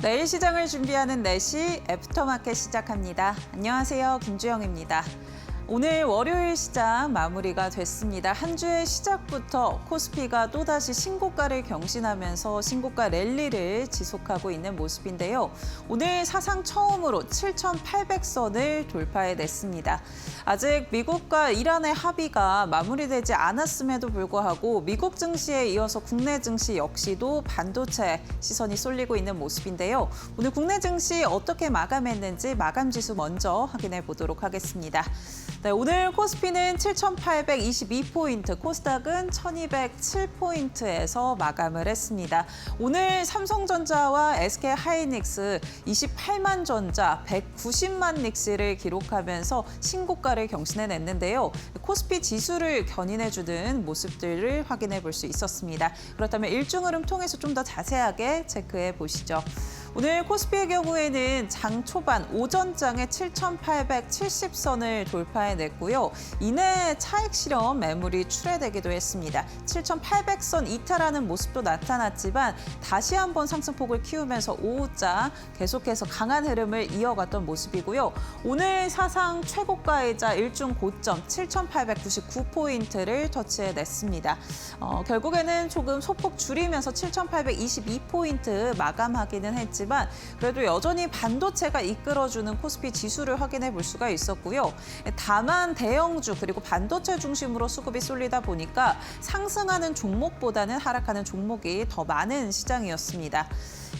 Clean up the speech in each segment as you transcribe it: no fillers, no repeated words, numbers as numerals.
내일 시장을 준비하는 4시 애프터마켓 시작합니다. 안녕하세요. 김주영입니다. 오늘 월요일 시장 마무리가 됐습니다. 한 주의 시작부터 코스피가 또다시 신고가를 경신하면서 신고가 랠리를 지속하고 있는 모습인데요. 오늘 사상 처음으로 7,800선을 돌파해냈습니다. 아직 미국과 이란의 합의가 마무리되지 않았음에도 불구하고 미국 증시에 이어서 국내 증시 역시도 반도체 시선이 쏠리고 있는 모습인데요. 오늘 국내 증시 어떻게 마감했는지 마감 지수 먼저 확인해 보도록 하겠습니다. 네, 오늘 코스피는 7,822포인트, 코스닥은 1,207포인트에서 마감을 했습니다. 오늘 삼성전자와 SK하이닉스 28만 전자, 190만 닉스를 기록하면서 신고가를 경신해냈는데요. 코스피 지수를 견인해주는 모습들을 확인해 볼 수 있었습니다. 그렇다면 일중 흐름 통해서 좀 더 자세하게 체크해 보시죠. 오늘 코스피의 경우에는 장 초반 오전장에 7,870선을 돌파해냈고요. 이내 차익 실현 매물이 출회되기도 했습니다. 7,800선 이탈하는 모습도 나타났지만 다시 한번 상승폭을 키우면서 오후장 계속해서 강한 흐름을 이어갔던 모습이고요. 오늘 사상 최고가이자 일중 고점 7,899포인트를 터치해냈습니다. 결국에는 조금 소폭 줄이면서 7,822포인트 마감하기는 했지만 그래도 여전히 반도체가 이끌어주는 코스피 지수를 확인해 볼 수가 있었고요. 다만 대형주 그리고 반도체 중심으로 수급이 쏠리다 보니까 상승하는 종목보다는 하락하는 종목이 더 많은 시장이었습니다.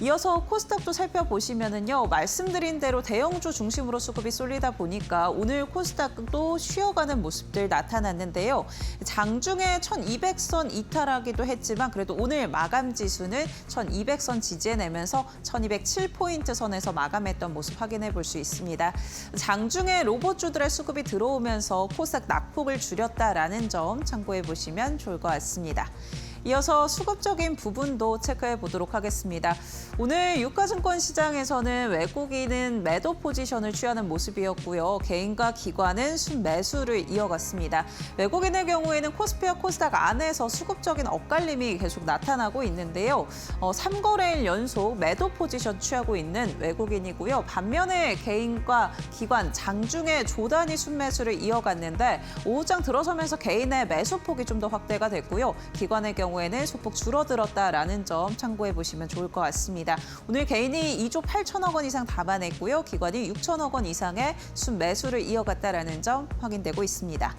이어서 코스닥도 살펴보시면은요, 말씀드린 대로 대형주 중심으로 수급이 쏠리다 보니까 오늘 코스닥도 쉬어가는 모습들 나타났는데요. 장중에 1,200선 이탈하기도 했지만 그래도 오늘 마감 지수는 1,200선 지지해내면서 1,207포인트 선에서 마감했던 모습 확인해 볼 수 있습니다. 장중에 로봇주들의 수급이 들어오면서 코스닥 낙폭을 줄였다라는 점 참고해 보시면 좋을 것 같습니다. 이어서 수급적인 부분도 체크해 보도록 하겠습니다. 오늘 유가증권 시장에서는 외국인은 매도 포지션을 취하는 모습이었고요. 개인과 기관은 순매수를 이어갔습니다. 외국인의 경우에는 코스피와 코스닥 안에서 수급적인 엇갈림이 계속 나타나고 있는데요. 3거래일 연속 매도 포지션 취하고 있는 외국인이고요. 반면에 개인과 기관 장중에 조단위 순매수를 이어갔는데 오후장 들어서면서 개인의 매수폭이 좀 더 확대가 됐고요. 기관의 경우에는 소폭 줄어들었다라는 점 참고해 보시면 좋을 것 같습니다. 오늘 개인이 2조 8천억 원 이상 담아냈고요. 기관이 6천억 원 이상의 순매수를 이어갔다라는 점 확인되고 있습니다.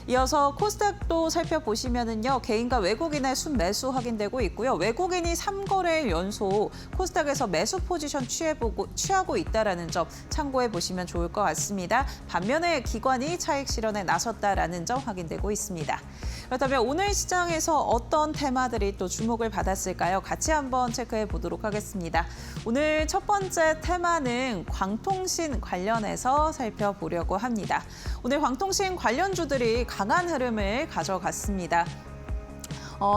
이어서 코스닥도 살펴보시면은요, 개인과 외국인의 순매수 확인되고 있고요. 외국인이 3거래일 연속 코스닥에서 매수 포지션 취하고 있다라는 점 참고해 보시면 좋을 것 같습니다. 반면에 기관이 차익 실현에 나섰다라는 점 확인되고 있습니다. 그렇다면 오늘 시장에서 어떤 테마들이 또 주목을 받았을까요? 같이 한번 체크해 보도록 하겠습니다. 오늘 첫 번째 테마는 광통신 관련해서 살펴보려고 합니다. 오늘 광통신 관련주들이 강한 흐름을 가져갔습니다.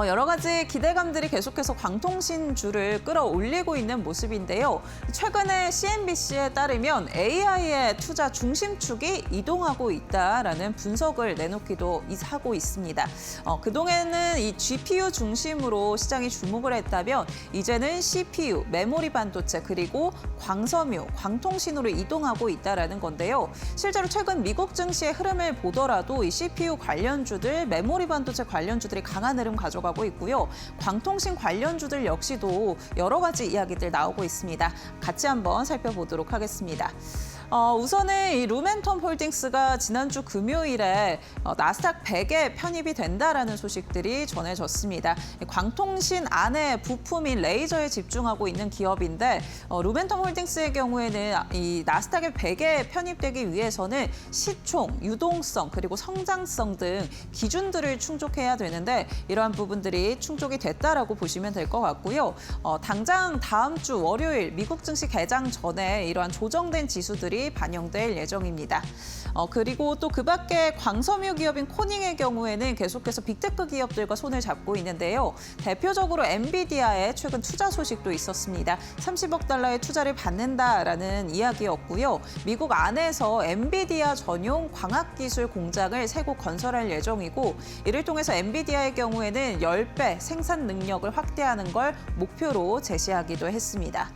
여러 가지 기대감들이 계속해서 광통신주를 끌어올리고 있는 모습인데요. 최근에 CNBC에 따르면 AI의 투자 중심축이 이동하고 있다라는 분석을 내놓기도 하고 있습니다. 그동안은 이 GPU 중심으로 시장이 주목을 했다면 이제는 CPU, 메모리 반도체 그리고 광섬유, 광통신으로 이동하고 있다라는 건데요. 실제로 최근 미국 증시의 흐름을 보더라도 이 CPU 관련주들, 메모리 반도체 관련주들이 강한 흐름 가져가고 있고요. 광통신 관련주들 역시도 여러 가지 이야기들 나오고 있습니다. 같이 한번 살펴보도록 하겠습니다. 우선은 이 루멘텀 홀딩스가 지난주 금요일에 나스닥 100에 편입이 된다라는 소식들이 전해졌습니다. 광통신 안에 부품인 레이저에 집중하고 있는 기업인데 루멘텀 홀딩스의 경우에는 이 나스닥 100에 편입되기 위해서는 시총, 유동성, 그리고 성장성 등 기준들을 충족해야 되는데 이러한 부분들이 충족이 됐다라고 보시면 될 것 같고요. 당장 다음 주 월요일 미국 증시 개장 전에 이러한 조정된 지수들이 반영될 예정입니다. 그리고 또 그 밖에 광섬유 기업인 코닝의 경우에는 계속해서 빅테크 기업들과 손을 잡고 있는데요. 대표적으로 엔비디아의 최근 투자 소식도 있었습니다. 30억 달러의 투자를 받는다라는 이야기였고요. 미국 안에서 엔비디아 전용 광학기술 공장을 새 곳 건설할 예정이고 이를 통해서 엔비디아의 경우에는 10배 생산 능력을 확대하는 걸 목표로 제시하기도 했습니다.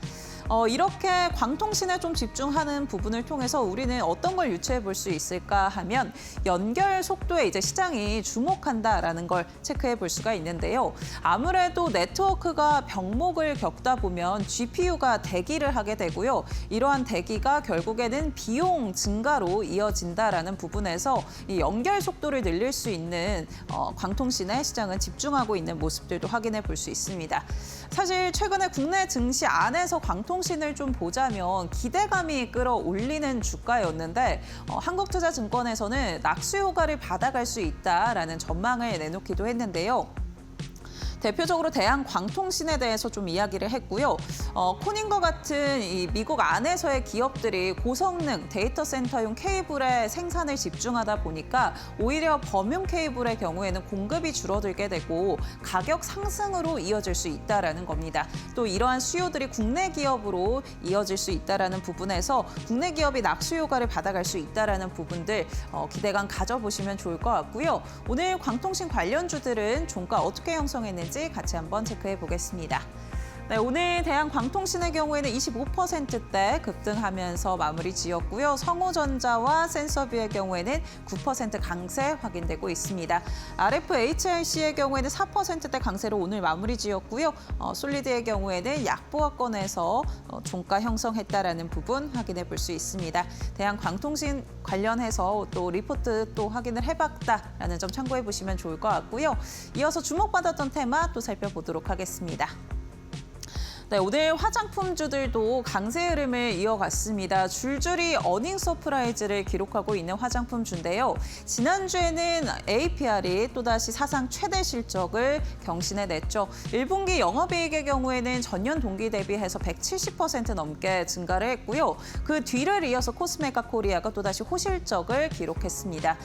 이렇게 광통신에 좀 집중하는 부분을 통해서 우리는 어떤 걸 유추해 볼 수 있을까 하면 연결 속도에 이제 시장이 주목한다라는 걸 체크해 볼 수가 있는데요. 아무래도 네트워크가 병목을 겪다 보면 GPU가 대기를 하게 되고요. 이러한 대기가 결국에는 비용 증가로 이어진다라는 부분에서 이 연결 속도를 늘릴 수 있는 광통신에 시장은 집중하고 있는 모습들도 확인해 볼 수 있습니다. 사실 최근에 국내 증시 안에서 광통신을 좀 보자면 기대감이 끌어올리는 주가였는데 한국투자증권에서는 낙수 효과를 받아갈 수 있다라는 전망을 내놓기도 했는데요. 대표적으로 대한광통신에 대해서 좀 이야기를 했고요. 코닝과 같은 이 미국 안에서의 기업들이 고성능 데이터 센터용 케이블의 생산을 집중하다 보니까 오히려 범용 케이블의 경우에는 공급이 줄어들게 되고 가격 상승으로 이어질 수 있다라는 겁니다. 또 이러한 수요들이 국내 기업으로 이어질 수 있다라는 부분에서 국내 기업이 낙수 효과를 받아갈 수 있다라는 부분들 기대감 가져보시면 좋을 것 같고요. 오늘 광통신 관련주들은 종가 어떻게 형성했는지 같이 한번 체크해 보겠습니다. 네, 오늘 대한광통신의 경우에는 25%대 급등하면서 마무리 지었고요. 성호전자와 센서비의 경우에는 9% 강세 확인되고 있습니다. RFHIC의 경우에는 4%대 강세로 오늘 마무리 지었고요. 솔리드의 경우에는 약보합권에서 종가 형성했다라는 부분 확인해 볼 수 있습니다. 대한광통신 관련해서 또 리포트 또 확인을 해봤다라는 점 참고해 보시면 좋을 것 같고요. 이어서 주목받았던 테마 또 살펴보도록 하겠습니다. 네, 오늘 화장품주들도 강세 흐름을 이어갔습니다. 줄줄이 어닝 서프라이즈를 기록하고 있는 화장품주인데요. 지난주에는 APR이 또다시 사상 최대 실적을 경신해냈죠. 1분기 영업이익의 경우에는 전년 동기 대비해서 170% 넘게 증가를 했고요. 그 뒤를 이어서 코스메카 코리아가 또다시 호실적을 기록했습니다.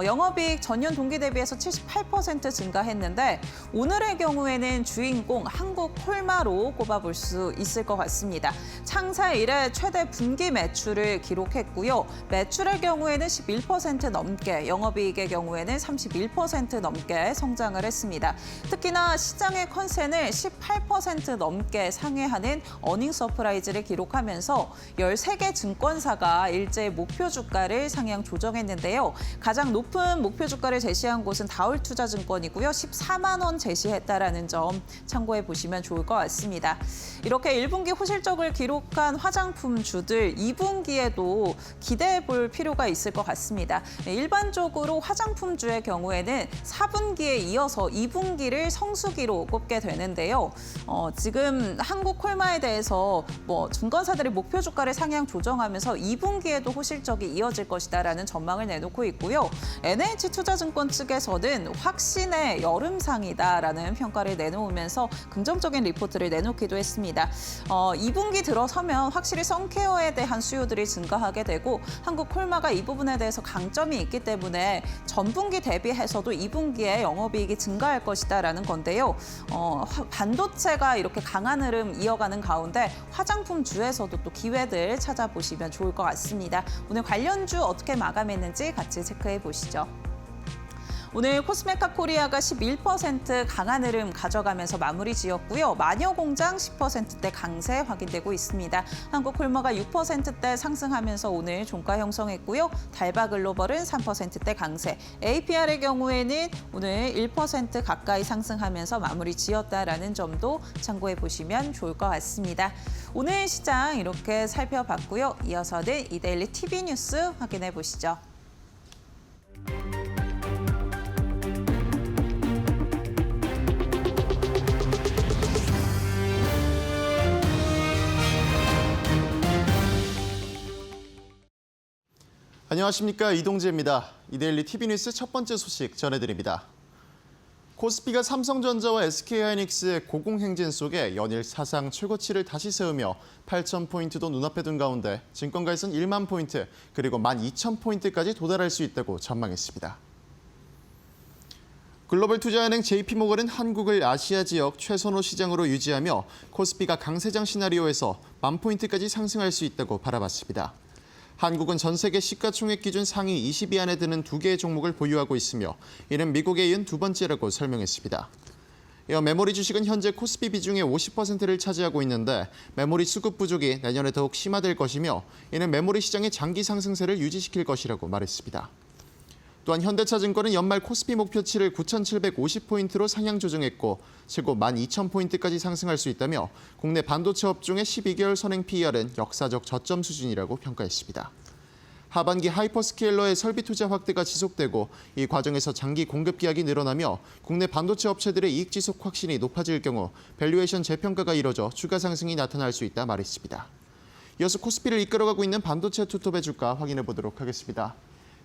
영업이익 전년 동기 대비해서 78% 증가했는데 오늘의 경우에는 주인공 한국 콜마로 꼽아볼 수 있을 것 같습니다. 창사 이래 최대 분기 매출을 기록했고요. 매출의 경우에는 11% 넘게, 영업이익의 경우에는 31% 넘게 성장을 했습니다. 특히나 시장의 컨센을 18% 넘게 상회하는 어닝 서프라이즈를 기록하면서 13개 증권사가 일제히 목표 주가를 상향 조정했는데요. 가장 높은 목표 주가를 제시한 곳은 다울투자증권이고요. 14만 원 제시했다라는 점 참고해 보시면 좋을 것 같습니다. 이렇게 1분기 호실적을 기록한 화장품주들 2분기에도 기대해 볼 필요가 있을 것 같습니다. 일반적으로 화장품주의 경우에는 4분기에 이어서 2분기를 성수기로 꼽게 되는데요. 지금 한국콜마에 대해서 증권사들이 목표 주가를 상향 조정하면서 2분기에도 호실적이 이어질 것이다라는 전망을 내놓고 있고요. NH투자증권 측에서는 확신의 여름상이다라는 평가를 내놓으면서 긍정적인 리포트를 내놓기도 했습니다. 2분기 들어서면 확실히 선케어에 대한 수요들이 증가하게 되고 한국콜마가 이 부분에 대해서 강점이 있기 때문에 전분기 대비해서도 2분기에 영업이익이 증가할 것이다라는 건데요. 반도체가 이렇게 강한 흐름 이어가는 가운데 화장품주에서도 또 기회들 찾아보시면 좋을 것 같습니다. 오늘 관련주 어떻게 마감했는지 같이 체크해 보시죠. 오늘 코스메카 코리아가 11% 강한 흐름 가져가면서 마무리 지었고요. 마녀공장 10%대 강세 확인되고 있습니다. 한국콜마가 6%대 상승하면서 오늘 종가 형성했고요. 달바글로벌은 3%대 강세, APR의 경우에는 오늘 1% 가까이 상승하면서 마무리 지었다라는 점도 참고해 보시면 좋을 것 같습니다. 오늘 시장 이렇게 살펴봤고요. 이어서는 이데일리 TV 뉴스 확인해 보시죠. 안녕하십니까, 이동재입니다. 이데일리 TV뉴스 첫 번째 소식 전해드립니다. 코스피가 삼성전자와 SK하이닉스의 고공행진 속에 연일 사상 최고치를 다시 세우며 8,000포인트도 눈앞에 둔 가운데 증권가에서는 1만 포인트 그리고 12,000포인트까지 도달할 수 있다고 전망했습니다. 글로벌 투자은행 JP모건은 한국을 아시아 지역 최선호 시장으로 유지하며 코스피가 강세장 시나리오에서 10,000포인트까지 상승할 수 있다고 바라봤습니다. 한국은 전 세계 시가총액 기준 상위 20위 안에 드는 2개의 종목을 보유하고 있으며 이는 미국에 이은 두 번째라고 설명했습니다. 이어 메모리 주식은 현재 코스피 비중의 50%를 차지하고 있는데 메모리 수급 부족이 내년에 더욱 심화될 것이며 이는 메모리 시장의 장기 상승세를 유지시킬 것이라고 말했습니다. 또한 현대차증권은 연말 코스피 목표치를 9,750포인트로 상향 조정했고 최고 12,000포인트까지 상승할 수 있다며 국내 반도체 업종의 12개월 선행 PER은 역사적 저점 수준이라고 평가했습니다. 하반기 하이퍼스케일러의 설비 투자 확대가 지속되고 이 과정에서 장기 공급 기약이 늘어나며 국내 반도체 업체들의 이익 지속 확신이 높아질 경우 밸류에이션 재평가가 이뤄져 주가 상승이 나타날 수 있다 말했습니다. 이어서 코스피를 이끌어가고 있는 반도체 투톱의 주가 확인해 보도록 하겠습니다.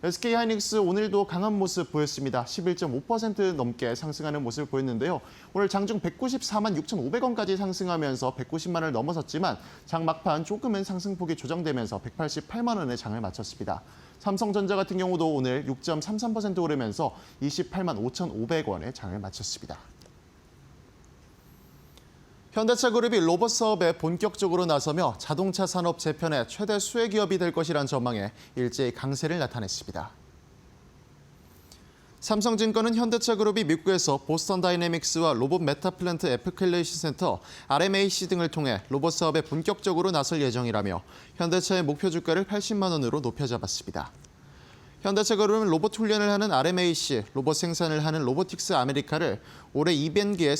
SK하이닉스 오늘도 강한 모습 보였습니다. 11.5% 넘게 상승하는 모습을 보였는데요. 오늘 장중 194만 6,500원까지 상승하면서 190만 원을 넘어섰지만 장 막판 조금은 상승폭이 조정되면서 188만 원의 장을 마쳤습니다. 삼성전자 같은 경우도 오늘 6.33% 오르면서 28만 5,500원의 장을 마쳤습니다. 현대차 그룹이 로봇 사업에 본격적으로 나서며 자동차 산업 재편의 최대 수혜 기업이 될 것이란 전망에 일제히 강세를 나타냈습니다. 삼성증권은 현대차 그룹이 미국에서 보스턴 다이내믹스와 로봇 메타플랜트 애플리케이션 센터, RMAC 등을 통해 로봇 사업에 본격적으로 나설 예정이라며 현대차의 목표 주가를 80만 원으로 높여 잡았습니다. 현대차 그룹은 로봇 훈련을 하는 RMAC, 로봇 생산을 하는 로보틱스 아메리카를 올해 2분기에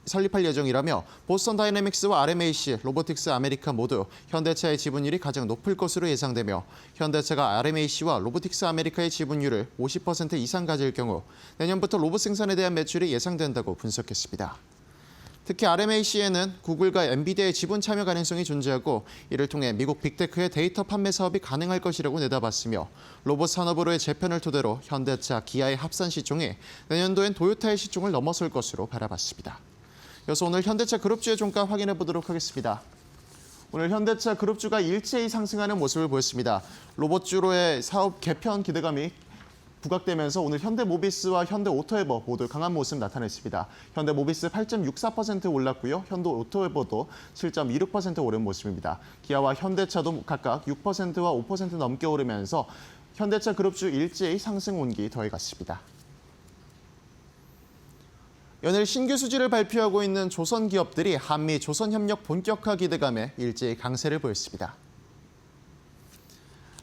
설립할 예정이라며 보스턴 다이내믹스와 RMAC, 로보틱스 아메리카 모두 현대차의 지분율이 가장 높을 것으로 예상되며 현대차가 RMAC와 로보틱스 아메리카의 지분율을 50% 이상 가질 경우 내년부터 로봇 생산에 대한 매출이 예상된다고 분석했습니다. 특히 RMAC에는 구글과 엔비디아의 지분 참여 가능성이 존재하고 이를 통해 미국 빅테크의 데이터 판매 사업이 가능할 것이라고 내다봤으며 로봇 산업으로의 재편을 토대로 현대차, 기아의 합산 시총이 내년도엔 도요타의 시총을 넘어설 것으로 바라봤습니다. 이어서 오늘 현대차 그룹주의 종가 확인해 보도록 하겠습니다. 오늘 현대차 그룹주가 일제히 상승하는 모습을 보였습니다. 로봇주로의 사업 개편 기대감이 부각되면서 오늘 현대모비스와 현대오토에버 모두 강한 모습 나타냈습니다. 현대모비스 8.64% 올랐고요. 현대오토에버도 7.26% 오른 모습입니다. 기아와 현대차도 각각 6%와 5% 넘게 오르면서 현대차 그룹주 일제히 상승 온기 더해갔습니다. 연일 신규 수지를 발표하고 있는 조선 기업들이 한미 조선협력 본격화 기대감에 일제히 강세를 보였습니다.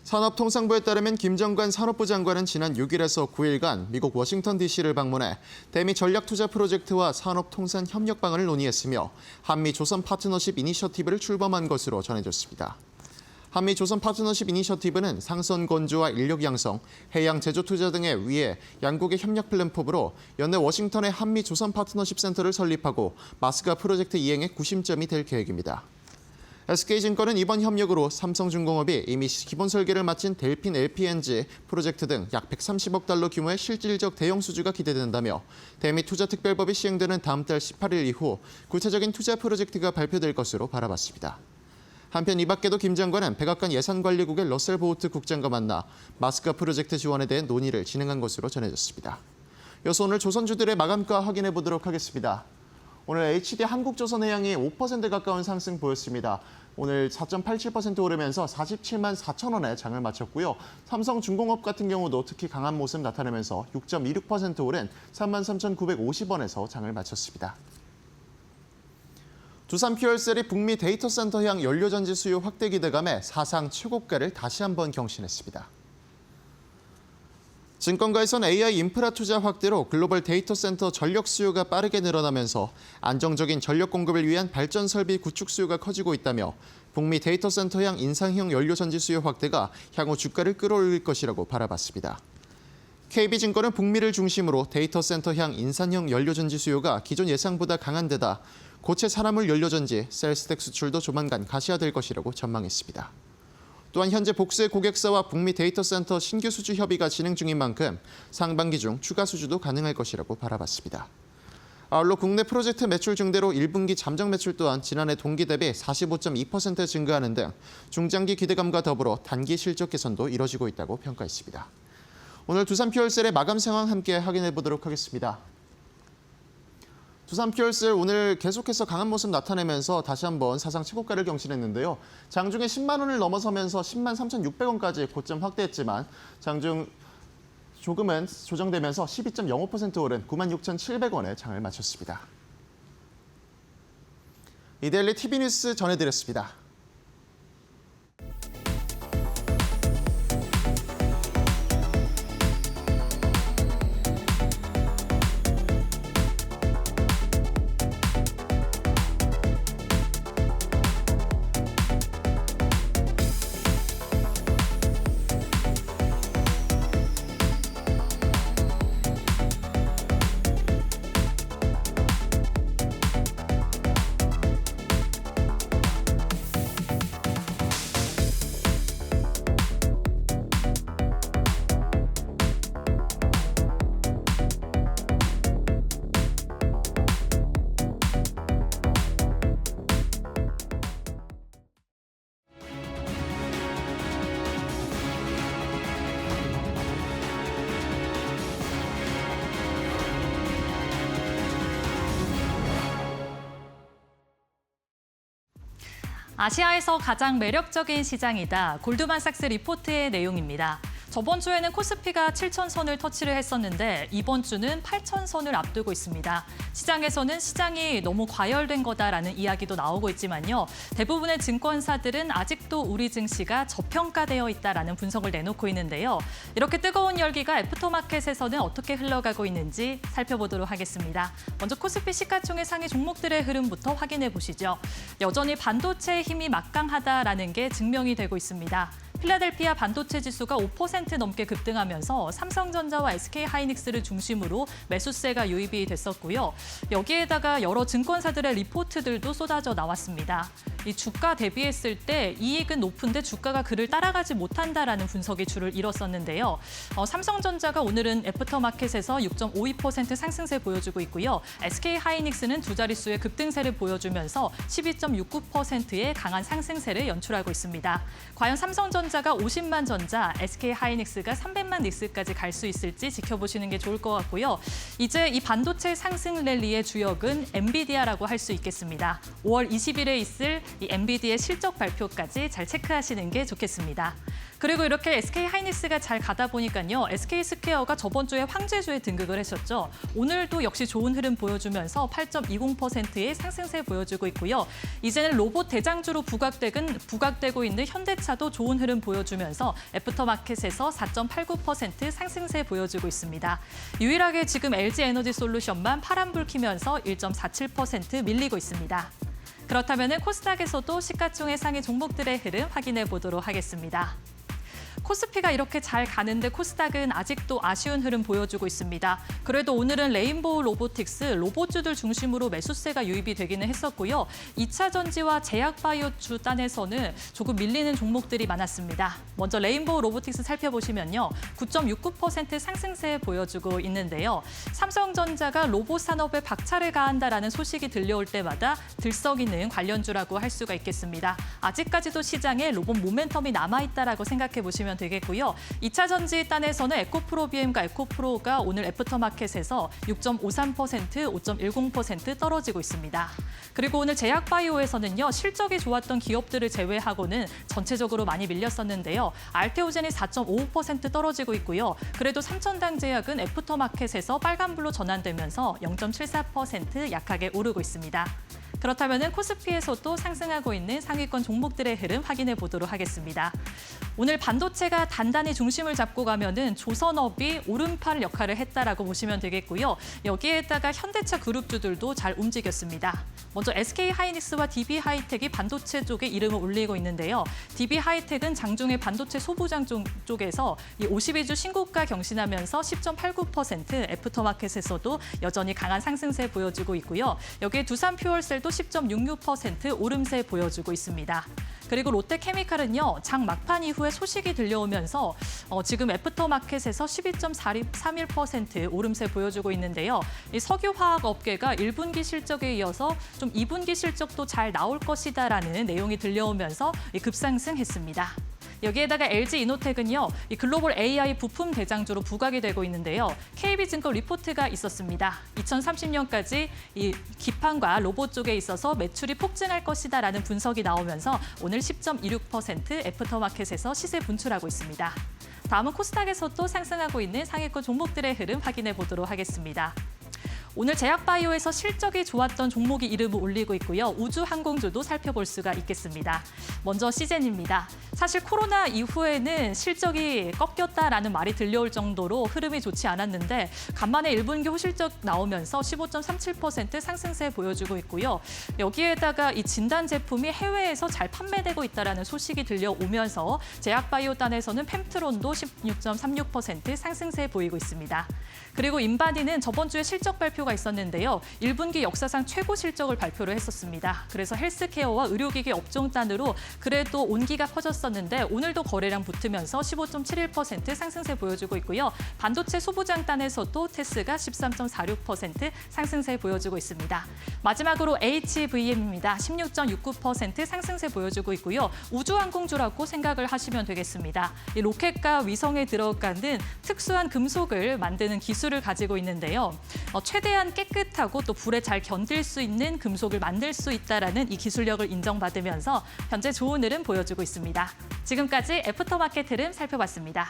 산업통상부에 따르면 김정관 산업부 장관은 지난 6일에서 9일간 미국 워싱턴 DC를 방문해 대미 전략투자 프로젝트와 산업통상협력 방안을 논의했으며 한미 조선 파트너십 이니셔티브를 출범한 것으로 전해졌습니다. 한미 조선 파트너십 이니셔티브는 상선 건조와 인력 양성, 해양 제조 투자 등의 위에 양국의 협력 플랫폼으로 연내 워싱턴의 한미 조선 파트너십 센터를 설립하고 마스가 프로젝트 이행의 구심점이 될 계획입니다. SK증권은 이번 협력으로 삼성중공업이 이미 기본 설계를 마친 델핀 LPNG 프로젝트 등 약 130억 달러 규모의 실질적 대형 수주가 기대된다며 대미 투자특별법이 시행되는 다음 달 18일 이후 구체적인 투자 프로젝트가 발표될 것으로 바라봤습니다. 한편 이 밖에도 김 장관은 백악관 예산관리국의 러셀 보우트 국장과 만나 마스카 프로젝트 지원에 대한 논의를 진행한 것으로 전해졌습니다. 이어서 오늘 조선주들의 마감가 확인해 보도록 하겠습니다. 오늘 HD 한국조선해양이 5% 가까운 상승 보였습니다. 오늘 4.87% 오르면서 47만 4천 원에 장을 마쳤고요. 삼성중공업 같은 경우도 특히 강한 모습 나타내면서 6.26% 오른 33,950원에서 장을 마쳤습니다. 두산 퓨얼셀이 북미 데이터 센터향 연료전지 수요 확대 기대감에 사상 최고가를 다시 한번 경신했습니다. 증권가에선 AI 인프라 투자 확대로 글로벌 데이터 센터 전력 수요가 빠르게 늘어나면서 안정적인 전력 공급을 위한 발전 설비 구축 수요가 커지고 있다며 북미 데이터 센터향 인상형 연료전지 수요 확대가 향후 주가를 끌어올릴 것이라고 바라봤습니다. KB증권은 북미를 중심으로 데이터 센터향 인산형 연료전지 수요가 기존 예상보다 강한 데다 고체 산화물 연료전지, 셀스텍 수출도 조만간 가시화될 것이라고 전망했습니다. 또한 현재 복수의 고객사와 북미 데이터 센터 신규 수주 협의가 진행 중인 만큼 상반기 중 추가 수주도 가능할 것이라고 바라봤습니다. 아울러 국내 프로젝트 매출 증대로 1분기 잠정 매출 또한 지난해 동기 대비 45.2% 증가하는 등 중장기 기대감과 더불어 단기 실적 개선도 이뤄지고 있다고 평가했습니다. 오늘 두산 퓨얼셀의 마감 상황 함께 확인해 보도록 하겠습니다. 두산 퓨얼셀 오늘 계속해서 강한 모습 나타내면서 다시 한번 사상 최고가를 경신했는데요. 장중에 10만 원을 넘어서면서 10만 3,600원까지 고점 확대했지만 장중 조금은 조정되면서 12.05% 오른 96,700원에 장을 마쳤습니다. 이데일리 TV뉴스 전해드렸습니다. 아시아에서 가장 매력적인 시장이다. 골드만삭스 리포트의 내용입니다. 저번 주에는 코스피가 7,000선을 터치를 했었는데 이번 주는 8,000선을 앞두고 있습니다. 시장에서는 시장이 너무 과열된 거다라는 이야기도 나오고 있지만요. 대부분의 증권사들은 아직도 우리 증시가 저평가되어 있다라는 분석을 내놓고 있는데요. 이렇게 뜨거운 열기가 애프터마켓에서는 어떻게 흘러가고 있는지 살펴보도록 하겠습니다. 먼저 코스피 시가총액 상위 종목들의 흐름부터 확인해 보시죠. 여전히 반도체의 힘이 막강하다라는 게 증명이 되고 있습니다. 필라델피아 반도체 지수가 5% 넘게 급등하면서 삼성전자와 SK하이닉스를 중심으로 매수세가 유입이 됐었고요. 여기에다가 여러 증권사들의 리포트들도 쏟아져 나왔습니다. 이 주가 대비했을 때 이익은 높은데 주가가 그를 따라가지 못한다라는 분석이 주를 이뤘었는데요. 삼성전자가 오늘은 애프터마켓에서 6.52% 상승세 보여주고 있고요. SK하이닉스는 두 자릿수의 급등세를 보여주면서 12.69%의 강한 상승세를 연출하고 있습니다. 과연 삼성전자가 50만 전자, SK하이닉스가 300만 닉스까지 갈 수 있을지 지켜보시는 게 좋을 것 같고요. 이제 이 반도체 상승 랠리의 주역은 엔비디아라고 할 수 있겠습니다. 5월 20일에 있을 이 엔비디아의 실적 발표까지 잘 체크하시는 게 좋겠습니다. 그리고 이렇게 SK하이닉스가 잘 가다 보니까요. SK스퀘어가 저번 주에 황제주에 등극을 했었죠. 오늘도 역시 좋은 흐름 보여주면서 8.20%의 상승세 보여주고 있고요. 이제는 로봇 대장주로 부각되고 있는 현대차도 좋은 흐름 보여주면서 애프터마켓에서 4.89% 상승세 보여주고 있습니다. 유일하게 지금 LG에너지솔루션만 파란불 켜면서 1.47% 밀리고 있습니다. 그렇다면 코스닥에서도 시가총액 상위 종목들의 흐름 확인해 보도록 하겠습니다. 코스피가 이렇게 잘 가는데 코스닥은 아직도 아쉬운 흐름 보여주고 있습니다. 그래도 오늘은 레인보우 로보틱스, 로봇주들 중심으로 매수세가 유입이 되기는 했었고요. 2차 전지와 제약바이오주 단에서는 조금 밀리는 종목들이 많았습니다. 먼저 레인보우 로보틱스 살펴보시면요. 9.69% 상승세 보여주고 있는데요. 삼성전자가 로봇 산업에 박차를 가한다라는 소식이 들려올 때마다 들썩이는 관련주라고 할 수가 있겠습니다. 아직까지도 시장에 로봇 모멘텀이 남아있다라고 생각해 보시면 되겠고요. 2차 전지 단에서는 에코프로비엠과 에코프로가 오늘 애프터마켓에서 6.53%, 5.10% 떨어지고 있습니다. 그리고 오늘 제약바이오에서는요. 실적이 좋았던 기업들을 제외하고는 전체적으로 많이 밀렸었는데요. 알테오젠이 4.55% 떨어지고 있고요. 그래도 삼천당제약은 애프터마켓에서 빨간불로 전환되면서 0.74% 약하게 오르고 있습니다. 그렇다면 코스피에서도 상승하고 있는 상위권 종목들의 흐름 확인해 보도록 하겠습니다. 오늘 반도체가 단단히 중심을 잡고 가면은 조선업이 오른팔 역할을 했다라고 보시면 되겠고요. 여기에다가 현대차 그룹주들도 잘 움직였습니다. 먼저 SK하이닉스와 DB하이텍이 반도체 쪽에 이름을 올리고 있는데요. DB하이텍은 장중에 반도체 소부장 쪽에서 이 52주 신고가 경신하면서 10.89%, 애프터마켓에서도 여전히 강한 상승세 보여주고 있고요. 여기에 두산퓨얼셀도 10.66% 오름세 보여주고 있습니다. 그리고 롯데케미칼은요. 장 막판 이후에 소식이 들려오면서 지금 애프터마켓에서 12.31% 오름세 보여주고 있는데요. 이 석유화학 업계가 1분기 실적에 이어서 좀 2분기 실적도 잘 나올 것이다라는 내용이 들려오면서 급상승했습니다. 여기에다가 LG이노텍은요, 이 글로벌 AI 부품 대장주로 부각이 되고 있는데요. KB증권 리포트가 있었습니다. 2030년까지 이 기판과 로봇 쪽에 있어서 매출이 폭증할 것이다라는 분석이 나오면서 오늘 10.26% 애프터마켓에서 시세 분출하고 있습니다. 다음은 코스닥에서도 상승하고 있는 상위권 종목들의 흐름 확인해 보도록 하겠습니다. 오늘 제약바이오에서 실적이 좋았던 종목이 이름을 올리고 있고요. 우주항공주도 살펴볼 수가 있겠습니다. 먼저 시젠입니다. 사실 코로나 이후에는 실적이 꺾였다라는 말이 들려올 정도로 흐름이 좋지 않았는데 간만에 1분기 호실적 나오면서 15.37% 상승세 보여주고 있고요. 여기에다가 이 진단 제품이 해외에서 잘 판매되고 있다는 소식이 들려오면서 제약바이오단에서는 펜트론도 16.36% 상승세 보이고 있습니다. 그리고 인바디는 저번 주에 실적 발표가 있었는데요. 1분기 역사상 최고 실적을 발표를 했었습니다. 그래서 헬스케어와 의료기기 업종 단으로 그래도 온기가 커졌었는데 오늘도 거래량 붙으면서 15.71% 상승세 보여주고 있고요. 반도체 소부장 단에서도 테스가 13.46% 상승세 보여주고 있습니다. 마지막으로 HVM입니다. 16.69% 상승세 보여주고 있고요. 우주항공주라고 생각을 하시면 되겠습니다. 이 로켓과 위성에 들어가는 특수한 금속을 만드는 기술을 가지고 있는데요. 최대한 깨끗하고 또 불에 잘 견딜 수 있는 금속을 만들 수 있다는 이 기술력을 인정받으면서 현재 좋은 흐름 보여주고 있습니다. 지금까지 애프터마켓 흐름 살펴봤습니다.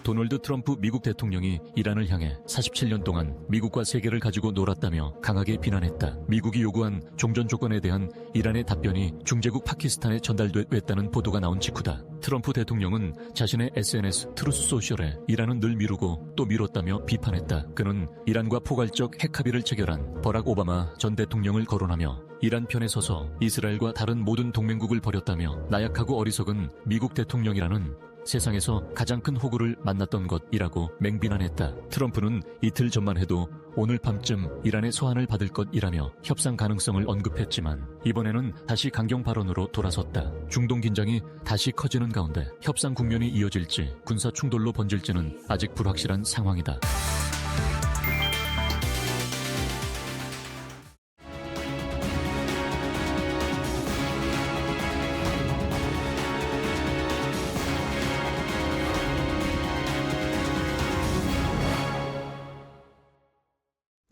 도널드 트럼프 미국 대통령이 이란을 향해 47년 동안 미국과 세계를 가지고 놀았다며 강하게 비난했다. 미국이 요구한 종전 조건에 대한 이란의 답변이 중재국 파키스탄에 전달됐다는 보도가 나온 직후다. 트럼프 대통령은 자신의 SNS 트루스 소셜에 이란은 늘 미루고 또 미뤘다며 비판했다. 그는 이란과 포괄적 핵합의를 체결한 버락 오바마 전 대통령을 거론하며 이란 편에 서서 이스라엘과 다른 모든 동맹국을 버렸다며 나약하고 어리석은 미국 대통령이라는 세상에서 가장 큰 호구를 만났던 것이라고 맹비난했다. 트럼프는 이틀 전만 해도 오늘 밤쯤 이란의 소환을 받을 것이라며 협상 가능성을 언급했지만 이번에는 다시 강경 발언으로 돌아섰다. 중동 긴장이 다시 커지는 가운데 협상 국면이 이어질지 군사 충돌로 번질지는 아직 불확실한 상황이다.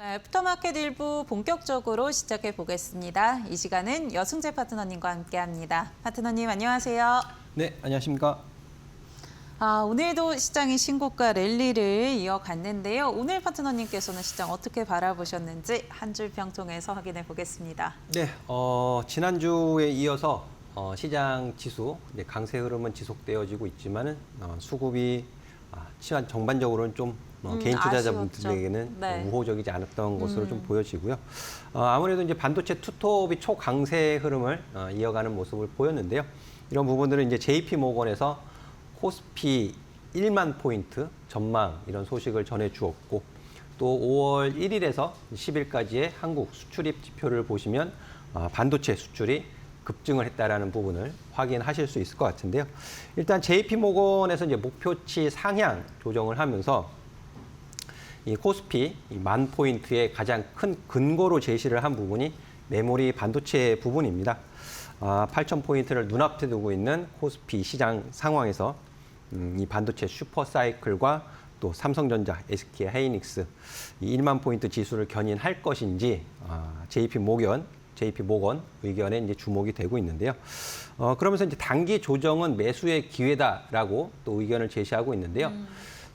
애프터마켓 1부 본격적으로 시작해 보겠습니다. 이 시간은 여승재 파트너님과 함께합니다. 파트너님 안녕하세요. 네, 안녕하십니까. 오늘도 시장이 신고가 랠리를 이어갔는데요. 오늘 파트너님께서는 시장 어떻게 바라보셨는지 한 줄 평 통해서 확인해 보겠습니다. 네, 지난주에 이어서 시장 지수 강세 흐름은 지속되어지고 있지만은 수급이 시간 전반적으로는 좀 개인 투자자분들에게는 네. 우호적이지 않았던 것으로 좀 보여지고요. 아무래도 이제 반도체 투톱이 초강세 흐름을 이어가는 모습을 보였는데요. 이런 부분들은 이제 JP 모건에서 코스피 1만 포인트 전망 이런 소식을 전해 주었고 또 5월 1일에서 10일까지의 한국 수출입 지표를 보시면 반도체 수출이 급증을 했다라는 부분을 확인하실 수 있을 것 같은데요. 일단 JP 모건에서 이제 목표치 상향 조정을 하면서 이 코스피 1만 포인트의 가장 큰 근거로 제시를 한 부분이 메모리 반도체 부분입니다. 8,000포인트를 눈앞에 두고 있는 코스피 시장 상황에서 이 반도체 슈퍼사이클과 또 삼성전자, SK 하이닉스 이 1만 포인트 지수를 견인할 것인지 JP 모건 의견에 이제 주목이 되고 있는데요. 그러면서 이제 단기 조정은 매수의 기회다라고 또 의견을 제시하고 있는데요.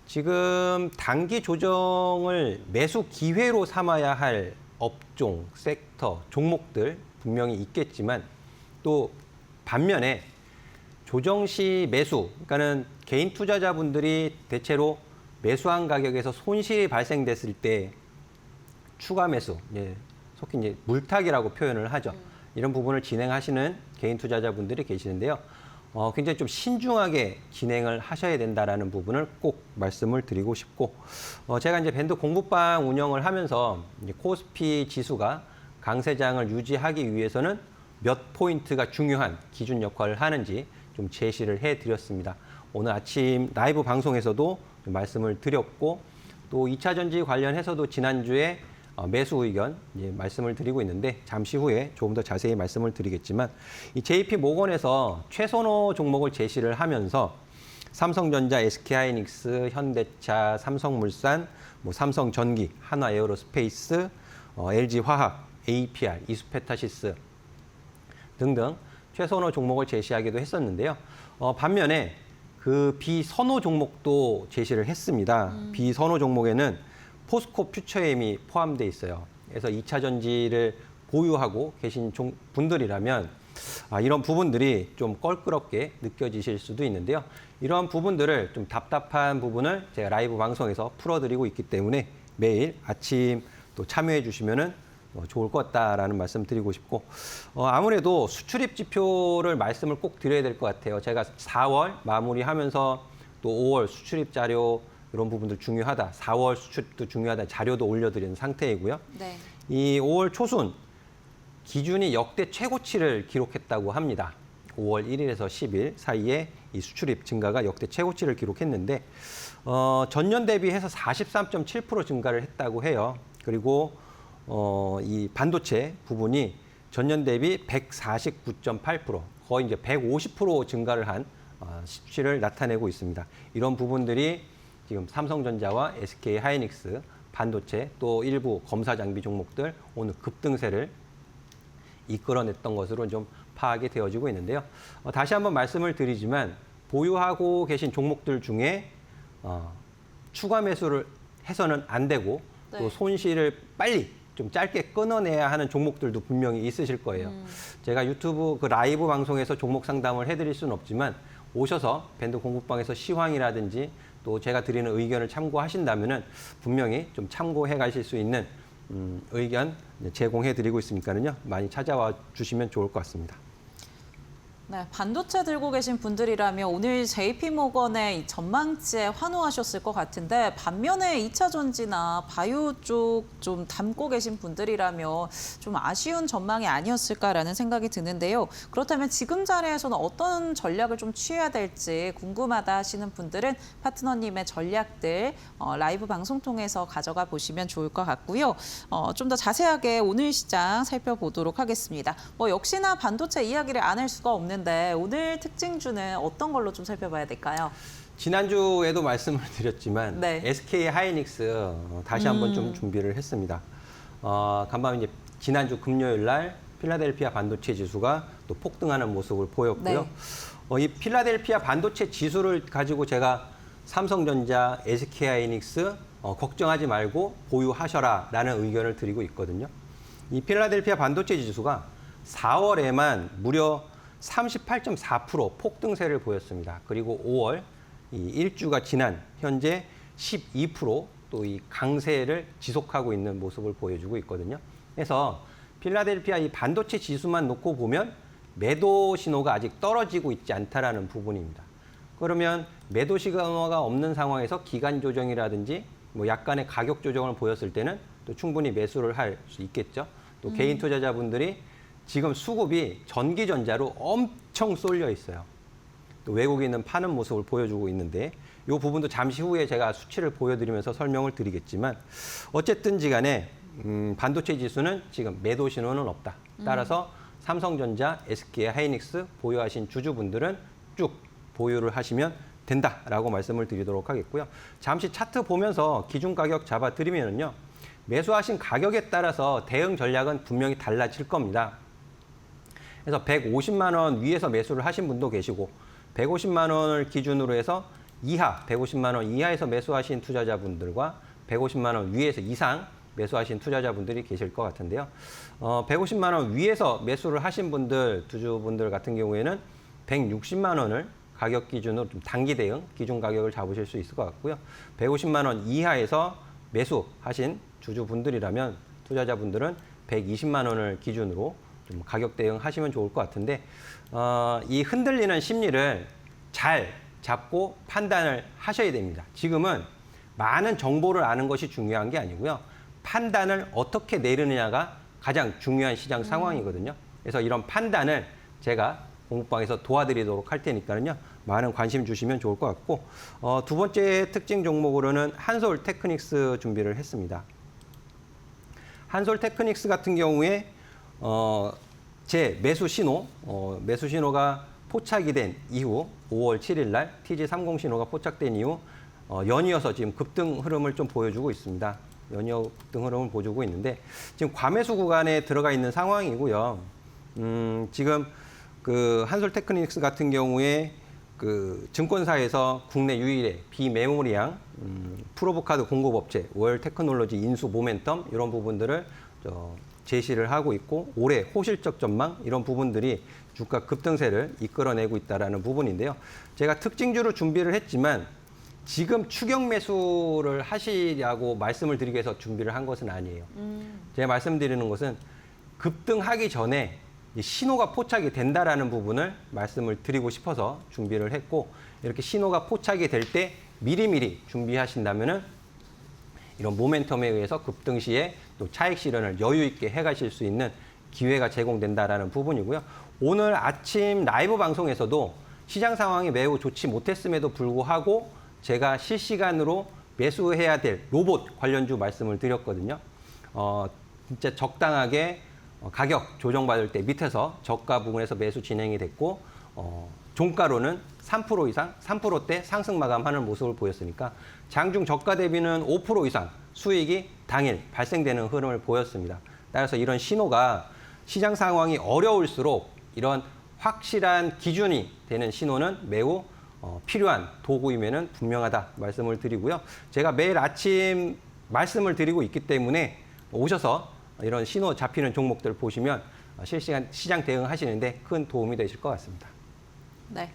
지금 단기 조정을 매수 기회로 삼아야 할 업종, 섹터, 종목들 분명히 있겠지만 또 반면에 조정 시 매수, 그러니까는 개인 투자자분들이 대체로 매수한 가격에서 손실이 발생됐을 때 추가 매수, 속히 이제 물타기라고 표현을 하죠. 이런 부분을 진행하시는 개인 투자자분들이 계시는데요. 굉장히 좀 신중하게 진행을 하셔야 된다라는 부분을 꼭 말씀을 드리고 싶고, 제가 이제 밴드 공부방 운영을 하면서 이제 코스피 지수가 강세장을 유지하기 위해서는 몇 포인트가 중요한 기준 역할을 하는지 좀 제시를 해드렸습니다. 오늘 아침 라이브 방송에서도 좀 말씀을 드렸고, 또 2차 전지 관련해서도 지난주에 매수 의견 말씀을 드리고 있는데 잠시 후에 조금 더 자세히 말씀을 드리겠지만 이 JP 모건에서 최선호 종목을 제시를 하면서 삼성전자, SK하이닉스, 현대차, 삼성물산, 삼성전기, 한화에어로스페이스, LG화학, APR, 이수페타시스 등등 최선호 종목을 제시하기도 했었는데요. 반면에 그 비선호 종목도 제시를 했습니다. 비선호 종목에는 포스코 퓨처엠이 포함되어 있어요. 그래서 2차 전지를 보유하고 계신 분들이라면 이런 부분들이 좀 껄끄럽게 느껴지실 수도 있는데요. 이런 부분들을 좀 답답한 부분을 제가 라이브 방송에서 풀어드리고 있기 때문에 매일 아침 또 참여해 주시면은 좋을 것 같다라는 말씀 드리고 싶고 아무래도 수출입 지표를 말씀을 꼭 드려야 될 것 같아요. 제가 4월 마무리하면서 또 5월 수출입 자료 이런 부분들 중요하다. 4월 수출입도 중요하다. 자료도 올려드리는 상태이고요. 네. 이 5월 초순 기준이 역대 최고치를 기록했다고 합니다. 5월 1일에서 10일 사이에 이 수출입 증가가 역대 최고치를 기록했는데 전년 대비해서 43.7% 증가를 했다고 해요. 그리고 이 반도체 부분이 전년 대비 149.8%, 거의 이제 150% 증가를 한 수치를 나타내고 있습니다. 이런 부분들이 지금 삼성전자와 SK 하이닉스, 반도체 또 일부 검사 장비 종목들 오늘 급등세를 이끌어냈던 것으로 좀 파악이 되어지고 있는데요. 다시 한번 말씀을 드리지만 보유하고 계신 종목들 중에 추가 매수를 해서는 안 되고 네. 또 손실을 빨리 좀 짧게 끊어내야 하는 종목들도 분명히 있으실 거예요. 제가 유튜브 그 라이브 방송에서 종목 상담을 해드릴 수는 없지만 오셔서 밴드 공부방에서 시황이라든지 또 제가 드리는 의견을 참고하신다면은 분명히 좀 참고해 가실 수 있는 의견 제공해 드리고 있으니까는요. 많이 찾아와 주시면 좋을 것 같습니다. 네, 반도체 들고 계신 분들이라면 오늘 JP모건의 이 전망치에 환호하셨을 것 같은데 반면에 2차 전지나 바이오 쪽 좀 담고 계신 분들이라면 좀 아쉬운 전망이 아니었을까라는 생각이 드는데요. 그렇다면 지금 자리에서는 어떤 전략을 좀 취해야 될지 궁금하다 하시는 분들은 파트너님의 전략들 라이브 방송 통해서 가져가 보시면 좋을 것 같고요. 좀 더 자세하게 오늘 시장 살펴보도록 하겠습니다. 역시나 반도체 이야기를 안 할 수가 없는데 오늘 특징주는 어떤 걸로 좀 살펴봐야 될까요? 지난주에도 말씀을 드렸지만 네. SK 하이닉스 다시 한번 좀 준비를 했습니다. 간밤에 이제 지난주 금요일 날 필라델피아 반도체 지수가 또 폭등하는 모습을 보였고요. 네. 이 필라델피아 반도체 지수를 가지고 제가 삼성전자, SK 하이닉스 걱정하지 말고 보유하셔라라는 의견을 드리고 있거든요. 이 필라델피아 반도체 지수가 4월에만 무려 38.4% 폭등세를 보였습니다. 그리고 5월 이 1주가 지난 현재 12% 또 이 강세를 지속하고 있는 모습을 보여주고 있거든요. 그래서 필라델피아 이 반도체 지수만 놓고 보면 매도 신호가 아직 떨어지고 있지 않다라는 부분입니다. 그러면 매도 신호가 없는 상황에서 기간 조정이라든지 뭐 약간의 가격 조정을 보였을 때는 또 충분히 매수를 할 수 있겠죠. 또 개인 투자자분들이 지금 수급이 전기전자로 엄청 쏠려 있어요. 또 외국인은 파는 모습을 보여주고 있는데 이 부분도 잠시 후에 제가 수치를 보여드리면서 설명을 드리겠지만 어쨌든지 간에 반도체 지수는 지금 매도 신호는 없다. 따라서 삼성전자, SK 하이닉스 보유하신 주주분들은 쭉 보유를 하시면 된다라고 말씀을 드리도록 하겠고요. 잠시 차트 보면서 기준 가격 잡아드리면요. 매수하신 가격에 따라서 대응 전략은 분명히 달라질 겁니다. 그래서 150만 원 위에서 매수를 하신 분도 계시고 150만 원을 기준으로 해서 150만 원 이하에서 매수하신 투자자분들과 150만 원 위에서 이상 매수하신 투자자분들이 계실 것 같은데요. 150만 원 위에서 매수를 하신 분들, 주주분들 같은 경우에는 160만 원을 가격 기준으로 좀 단기 대응 기준 가격을 잡으실 수 있을 것 같고요. 150만 원 이하에서 매수하신 주주분들이라면 투자자분들은 120만 원을 기준으로 좀 가격 대응하시면 좋을 것 같은데 이 흔들리는 심리를 잘 잡고 판단을 하셔야 됩니다. 지금은 많은 정보를 아는 것이 중요한 게 아니고요. 판단을 어떻게 내리느냐가 가장 중요한 시장 상황이거든요. 그래서 이런 판단을 제가 공부방에서 도와드리도록 할 테니까요. 많은 관심 주시면 좋을 것 같고 두 번째 특징 종목으로는 한솔 테크닉스 준비를 했습니다. 한솔 테크닉스 같은 경우에 제 매수 신호가 포착이 된 이후 5월 7일 날 TG30 신호가 포착된 이후 연이어서 지금 급등 흐름을 좀 보여주고 있습니다. 연이어 급등 흐름을 보여주고 있는데 지금 과매수 구간에 들어가 있는 상황이고요. 지금 그 한솔 테크닉스 같은 경우에 그 증권사에서 국내 유일의 비메모리형 프로브카드 공급업체 월테크놀로지 인수 모멘텀 이런 부분들을 제시를 하고 있고 올해 호실적 전망 이런 부분들이 주가 급등세를 이끌어내고 있다는 부분인데요. 제가 특징주로 준비를 했지만 지금 추격 매수를 하시려고 말씀을 드리기 위해서 준비를 한 것은 아니에요. 제가 말씀드리는 것은 급등하기 전에 신호가 포착이 된다라는 부분을 말씀을 드리고 싶어서 준비를 했고 이렇게 신호가 포착이 될 때 미리미리 준비하신다면은 이런 모멘텀에 의해서 급등 시에 또 차익 실현을 여유 있게 해가실 수 있는 기회가 제공된다라는 부분이고요. 오늘 아침 라이브 방송에서도 시장 상황이 매우 좋지 못했음에도 불구하고 제가 실시간으로 매수해야 될 로봇 관련주 말씀을 드렸거든요. 진짜 적당하게 가격 조정받을 때 밑에서 저가 부분에서 매수 진행이 됐고 종가로는 3% 이상, 3%대 상승 마감하는 모습을 보였으니까 장중 저가 대비는 5% 이상 수익이 당일 발생되는 흐름을 보였습니다. 따라서 이런 신호가 시장 상황이 어려울수록 이런 확실한 기준이 되는 신호는 매우 필요한 도구임에는 분명하다 말씀을 드리고요. 제가 매일 아침 말씀을 드리고 있기 때문에 오셔서 이런 신호 잡히는 종목들 보시면 실시간 시장 대응하시는데 큰 도움이 되실 것 같습니다. 네.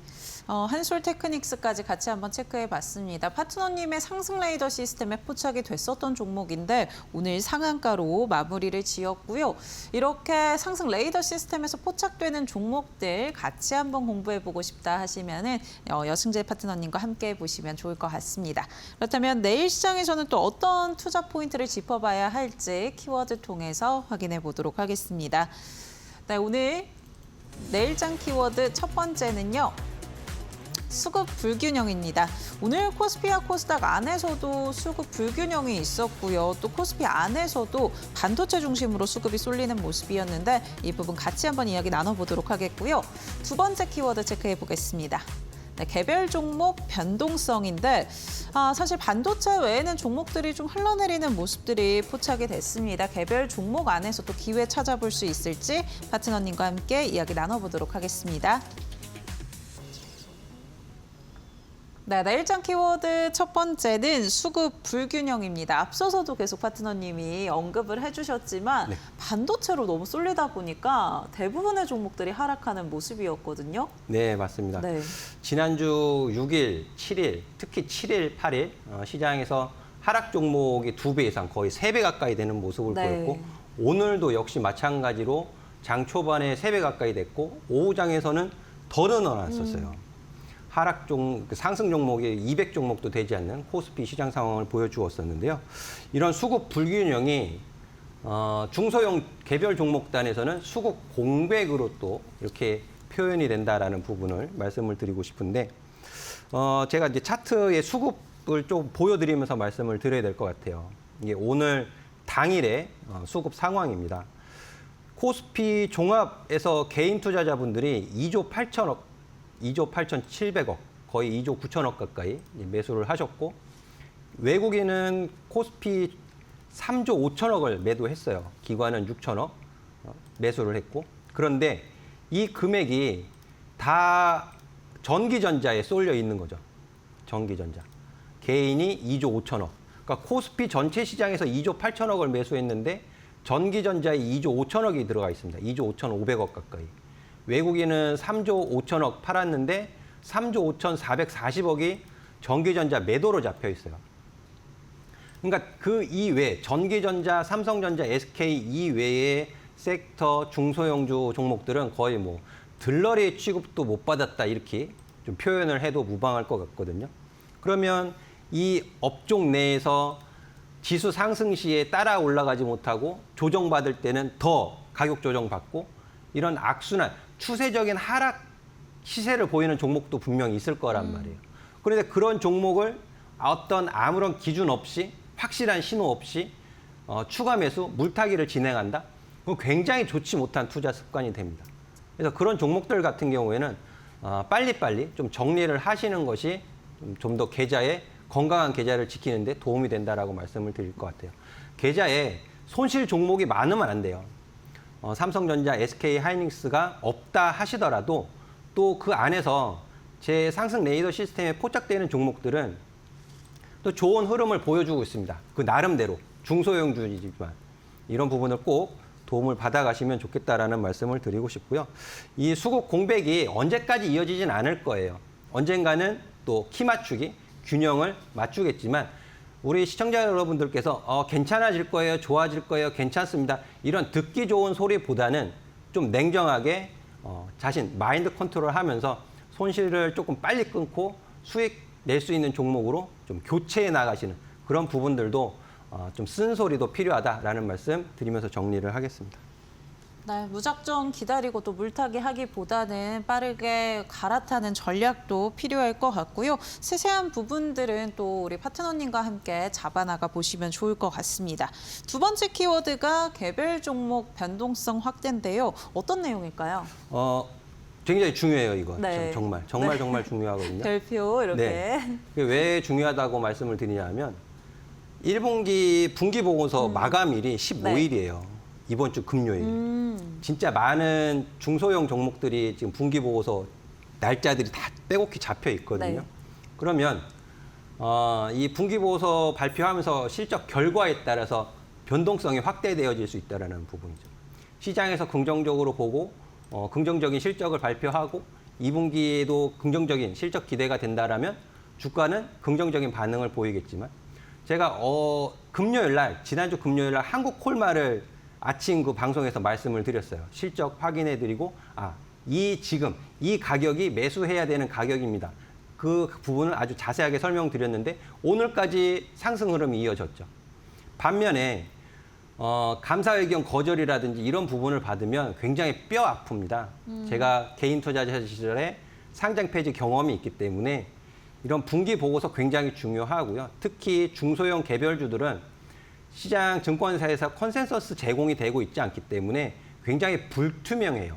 한솔테크닉스까지 같이 한번 체크해 봤습니다. 파트너님의 상승 레이더 시스템에 포착이 됐었던 종목인데 오늘 상한가로 마무리를 지었고요. 이렇게 상승 레이더 시스템에서 포착되는 종목들 같이 한번 공부해 보고 싶다 하시면은 여승재 파트너님과 함께 보시면 좋을 것 같습니다. 그렇다면 내일 시장에서는 또 어떤 투자 포인트를 짚어봐야 할지 키워드 통해서 확인해 보도록 하겠습니다. 네, 오늘 내일장 키워드 첫 번째는요. 수급 불균형입니다. 오늘 코스피와 코스닥 안에서도 수급 불균형이 있었고요. 또 코스피 안에서도 반도체 중심으로 수급이 쏠리는 모습이었는데 이 부분 같이 한번 이야기 나눠보도록 하겠고요. 두 번째 키워드 체크해 보겠습니다. 네, 개별 종목 변동성인데 사실 반도체 외에는 종목들이 좀 흘러내리는 모습들이 포착이 됐습니다. 개별 종목 안에서 또 기회 찾아볼 수 있을지 파트너님과 함께 이야기 나눠보도록 하겠습니다. 네, 내일장 키워드 첫 번째는 수급 불균형입니다. 앞서서도 계속 파트너님이 언급을 해주셨지만 네. 반도체로 너무 쏠리다 보니까 대부분의 종목들이 하락하는 모습이었거든요. 네, 맞습니다. 네. 지난주 6일, 7일, 특히 7일, 8일 시장에서 하락 종목이 2배 이상 거의 3배 가까이 되는 모습을 네. 보였고 오늘도 역시 마찬가지로 장 초반에 3배 가까이 됐고 오후장에서는 더 늘어났었어요. 상승 종목이 200종목도 되지 않는 코스피 시장 상황을 보여주었었는데요. 이런 수급 불균형이 중소형 개별 종목단에서는 수급 공백으로 또 이렇게 표현이 된다라는 부분을 말씀을 드리고 싶은데 제가 이제 차트의 수급을 좀 보여드리면서 말씀을 드려야 될 것 같아요. 이게 오늘 당일의 수급 상황입니다. 코스피 종합에서 개인 투자자분들이 2조 8천억 2조 8,700억, 거의 2조 9천억 가까이 매수를 하셨고 외국인은 코스피 3조 5천억을 매도했어요. 기관은 6천억 매수를 했고 그런데 이 금액이 다 전기전자에 쏠려 있는 거죠. 전기전자. 개인이 2조 5천억. 그러니까 코스피 전체 시장에서 2조 8천억을 매수했는데 전기전자에 2조 5천억이 들어가 있습니다. 2조 5,500억 가까이. 외국인은 3조 5천억 팔았는데 3조 5,440억이 전기전자 매도로 잡혀 있어요. 그러니까 그 이외 전기전자, 삼성전자, SK 이외의 섹터 중소형주 종목들은 거의 뭐 들러리 취급도 못 받았다 이렇게 좀 표현을 해도 무방할 것 같거든요. 그러면 이 업종 내에서 지수 상승 시에 따라 올라가지 못하고 조정받을 때는 더 가격 조정받고 이런 악순환, 추세적인 하락 시세를 보이는 종목도 분명히 있을 거란 말이에요. 그런데 그런 종목을 어떤 아무런 기준 없이 확실한 신호 없이 추가 매수, 물타기를 진행한다? 그건 굉장히 좋지 못한 투자 습관이 됩니다. 그래서 그런 종목들 같은 경우에는 빨리빨리 좀 정리를 하시는 것이 좀 더 계좌에 건강한 계좌를 지키는 데 도움이 된다라고 말씀을 드릴 것 같아요. 계좌에 손실 종목이 많으면 안 돼요. 삼성전자, SK 하이닉스가 없다 하시더라도 또 그 안에서 제 상승 레이더 시스템에 포착되는 종목들은 또 좋은 흐름을 보여주고 있습니다. 그 나름대로 중소형주이지만 이런 부분을 꼭 도움을 받아가시면 좋겠다라는 말씀을 드리고 싶고요. 이 수급 공백이 언제까지 이어지진 않을 거예요. 언젠가는 또 키 맞추기, 균형을 맞추겠지만 우리 시청자 여러분들께서 괜찮아질 거예요, 좋아질 거예요, 괜찮습니다. 이런 듣기 좋은 소리보다는 좀 냉정하게 자신 마인드 컨트롤하면서 손실을 조금 빨리 끊고 수익 낼 수 있는 종목으로 좀 교체해 나가시는 그런 부분들도 좀 쓴소리도 필요하다라는 말씀 드리면서 정리를 하겠습니다. 네, 무작정 기다리고 또 물타기 하기보다는 빠르게 갈아타는 전략도 필요할 것 같고요. 세세한 부분들은 또 우리 파트너님과 함께 잡아나가 보시면 좋을 것 같습니다. 두 번째 키워드가 개별 종목 변동성 확대인데요. 어떤 내용일까요? 굉장히 중요해요, 이거. 네. 정말 네. 정말 중요하거든요. 별표 이렇게. 네. 왜 중요하다고 말씀을 드리냐면 1분기 분기 보고서 마감일이 15일이에요. 이번 주 금요일. 진짜 많은 중소형 종목들이 지금 분기 보고서 날짜들이 다 빼곡히 잡혀 있거든요. 네. 그러면 이 분기 보고서 발표하면서 실적 결과에 따라서 변동성이 확대되어질 수 있다는 부분이죠. 시장에서 긍정적으로 보고 긍정적인 실적을 발표하고 2분기에도 긍정적인 실적 기대가 된다라면 주가는 긍정적인 반응을 보이겠지만 제가 금요일 날 지난주 금요일 날 한국콜마를 아침 그 방송에서 말씀을 드렸어요. 실적 확인해 드리고 지금 이 가격이 매수해야 되는 가격입니다. 그 부분을 아주 자세하게 설명드렸는데 오늘까지 상승 흐름이 이어졌죠. 반면에 감사 의견 거절이라든지 이런 부분을 받으면 굉장히 뼈 아픕니다. 제가 개인 투자자 시절에 상장 폐지 경험이 있기 때문에 이런 분기 보고서 굉장히 중요하고요. 특히 중소형 개별주들은 시장 증권사에서 컨센서스 제공이 되고 있지 않기 때문에 굉장히 불투명해요.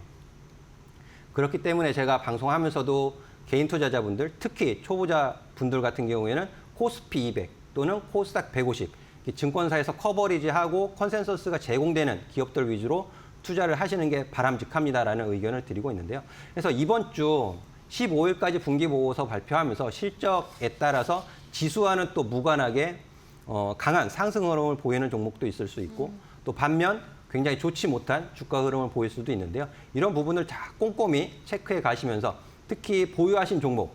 그렇기 때문에 제가 방송하면서도 개인 투자자분들, 특히 초보자 분들 같은 경우에는 코스피 200 또는 코스닥 150 증권사에서 커버리지하고 컨센서스가 제공되는 기업들 위주로 투자를 하시는 게 바람직합니다라는 의견을 드리고 있는데요. 그래서 이번 주 15일까지 분기보고서 발표하면서 실적에 따라서 지수와는 또 무관하게 강한 상승 흐름을 보이는 종목도 있을 수 있고 또 반면 굉장히 좋지 못한 주가 흐름을 보일 수도 있는데요. 이런 부분을 다 꼼꼼히 체크해 가시면서 특히 보유하신 종목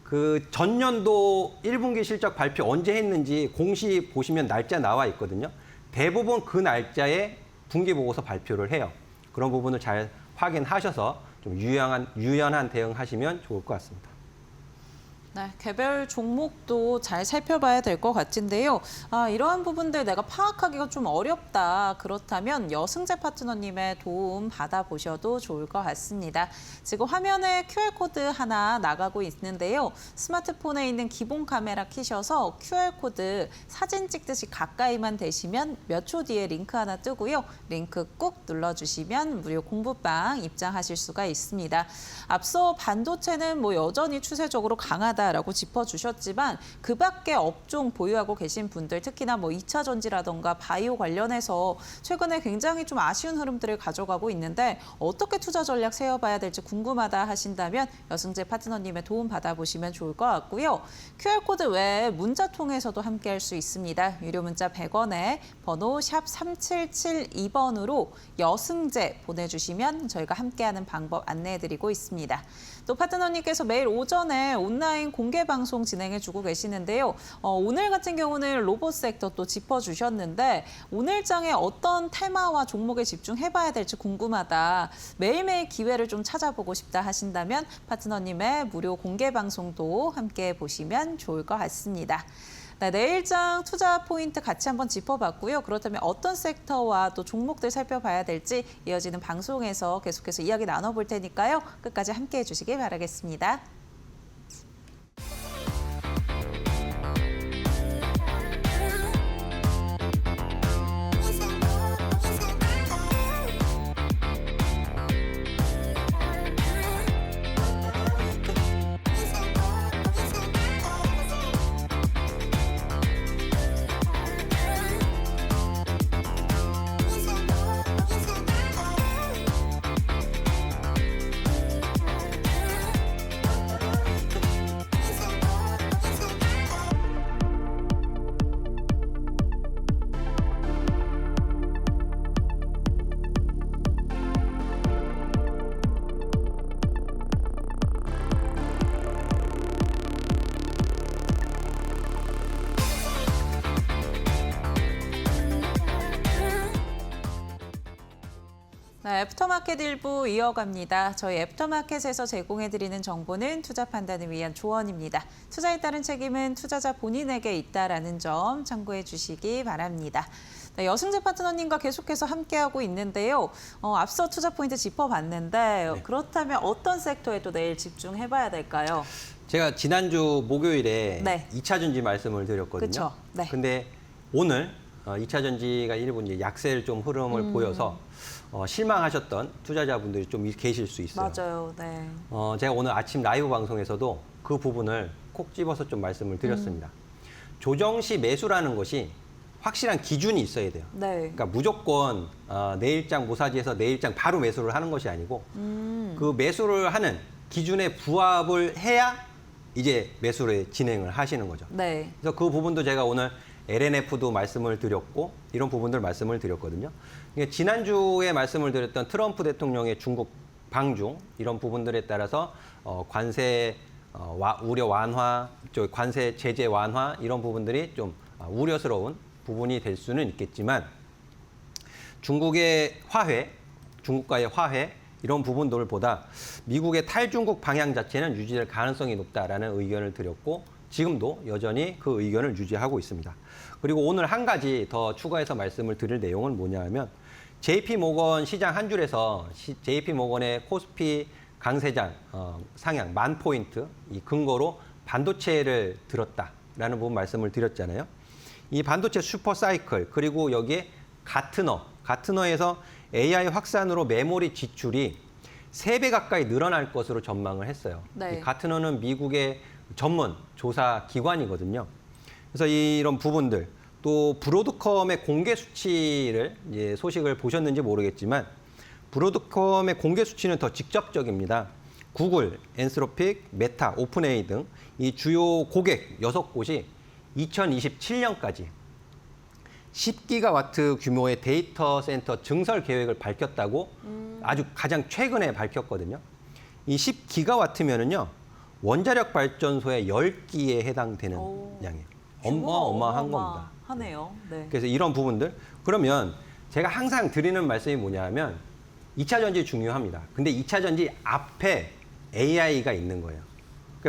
그 전년도 1분기 실적 발표 언제 했는지 공시 보시면 날짜 나와 있거든요. 대부분 그 날짜에 분기보고서 발표를 해요. 그런 부분을 잘 확인하셔서 좀 유연한 대응하시면 좋을 것 같습니다. 네, 개별 종목도 잘 살펴봐야 될 것 같은데요. 이러한 부분들 내가 파악하기가 좀 어렵다. 그렇다면 여승재 파트너님의 도움 받아보셔도 좋을 것 같습니다. 지금 화면에 QR코드 하나 나가고 있는데요. 스마트폰에 있는 기본 카메라 키셔서 QR코드 사진 찍듯이 가까이만 대시면 몇 초 뒤에 링크 하나 뜨고요. 링크 꾹 눌러주시면 무료 공부방 입장하실 수가 있습니다. 앞서 반도체는 여전히 추세적으로 강하다. 라고 짚어주셨지만 그 밖에 업종 보유하고 계신 분들 특히나 2차 전지라던가 바이오 관련해서 최근에 굉장히 좀 아쉬운 흐름들을 가져가고 있는데 어떻게 투자 전략 세워봐야 될지 궁금하다 하신다면 여승재 파트너님의 도움 받아보시면 좋을 것 같고요. QR코드 외에 문자 통해서도 함께할 수 있습니다. 유료 문자 100원에 번호 샵 3772번으로 여승재 보내주시면 저희가 함께하는 방법 안내해드리고 있습니다. 또 파트너님께서 매일 오전에 온라인 공개 방송 진행해주고 계시는데요. 오늘 같은 경우는 로봇 섹터 또 짚어주셨는데 오늘 장에 어떤 테마와 종목에 집중해봐야 될지 궁금하다. 매일매일 기회를 좀 찾아보고 싶다 하신다면 파트너님의 무료 공개 방송도 함께 보시면 좋을 것 같습니다. 네, 내일장 투자 포인트 같이 한번 짚어봤고요. 그렇다면 어떤 섹터와 또 종목들 살펴봐야 될지 이어지는 방송에서 계속해서 이야기 나눠볼 테니까요. 끝까지 함께해 주시길 바라겠습니다. 네, 애프터마켓 일부 이어갑니다. 저희 애프터마켓에서 제공해드리는 정보는 투자 판단을 위한 조언입니다. 투자에 따른 책임은 투자자 본인에게 있다라는 점 참고해 주시기 바랍니다. 네, 여승재 파트너님과 계속해서 함께하고 있는데요. 앞서 투자 포인트 짚어봤는데 그렇다면 어떤 섹터에 또 내일 집중해봐야 될까요? 제가 지난주 목요일에 네. 2차 전지 말씀을 드렸거든요. 그쵸. 네. 근데 오늘 2차 전지가 일부 이제 약세를 좀 흐름을 보여서 실망하셨던 투자자분들이 좀 계실 수 있어요. 맞아요. 네. 제가 오늘 아침 라이브 방송에서도 그 부분을 콕 집어서 좀 말씀을 드렸습니다. 조정 시 매수라는 것이 확실한 기준이 있어야 돼요. 네. 그러니까 무조건 내일장 모사지에서 내일장 바로 매수를 하는 것이 아니고 그 매수를 하는 기준에 부합을 해야 이제 매수를 진행을 하시는 거죠. 네. 그래서 그 부분도 제가 오늘 LNF도 말씀을 드렸고 이런 부분들 말씀을 드렸거든요. 그러니까 지난주에 말씀을 드렸던 트럼프 대통령의 중국 방중 이런 부분들에 따라서 관세 우려 완화, 관세 제재 완화 이런 부분들이 좀 우려스러운 부분이 될 수는 있겠지만 중국의 화해, 중국과의 화해 이런 부분들보다 미국의 탈중국 방향 자체는 유지될 가능성이 높다라는 의견을 드렸고 지금도 여전히 그 의견을 유지하고 있습니다. 그리고 오늘 한 가지 더 추가해서 말씀을 드릴 내용은 뭐냐 하면 JP모건 시장 한 줄에서 JP모건의 코스피 강세장 상향 10,000포인트 이 근거로 반도체를 들었다라는 부분 말씀을 드렸잖아요. 이 반도체 슈퍼사이클 그리고 여기에 가트너에서 AI 확산으로 메모리 지출이 3배 가까이 늘어날 것으로 전망을 했어요. 네. 이 가트너는 미국의 전문 조사 기관이거든요. 그래서 이런 부분들 또 브로드컴의 공개 수치를 소식을 보셨는지 모르겠지만 브로드컴의 공개 수치는 더 직접적입니다. 구글, 엔스로픽, 메타, 오픈AI 등 이 주요 고객 6곳이 2027년까지 10기가와트 규모의 데이터 센터 증설 계획을 밝혔다고 아주 가장 최근에 밝혔거든요. 이 10기가와트면은요. 원자력 발전소의 10기에 해당되는 양이에요. 어마어마한 겁니다. 하네요. 네. 그래서 이런 부분들 그러면 제가 항상 드리는 말씀이 뭐냐 하면 2차 전지 중요합니다. 근데 2차 전지 앞에 AI가 있는 거예요.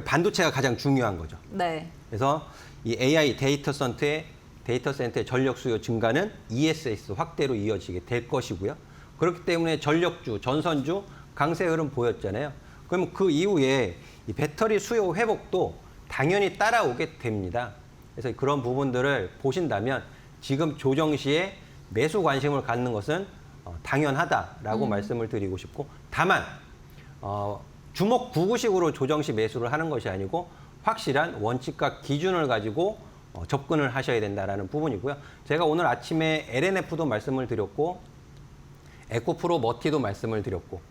반도체가 가장 중요한 거죠. 네. 그래서 이 AI 데이터 센터의 전력 수요 증가는 ESS 확대로 이어지게 될 것이고요. 그렇기 때문에 전력주, 전선주 강세 흐름 보였잖아요. 그러면 그 이후에 이 배터리 수요 회복도 당연히 따라오게 됩니다. 그래서 그런 부분들을 보신다면 지금 조정 시에 매수 관심을 갖는 것은 당연하다라고 말씀을 드리고 싶고 다만 주목 구구식으로 조정 시 매수를 하는 것이 아니고 확실한 원칙과 기준을 가지고 접근을 하셔야 된다는 부분이고요. 제가 오늘 아침에 LNF도 말씀을 드렸고 에코프로 머티도 말씀을 드렸고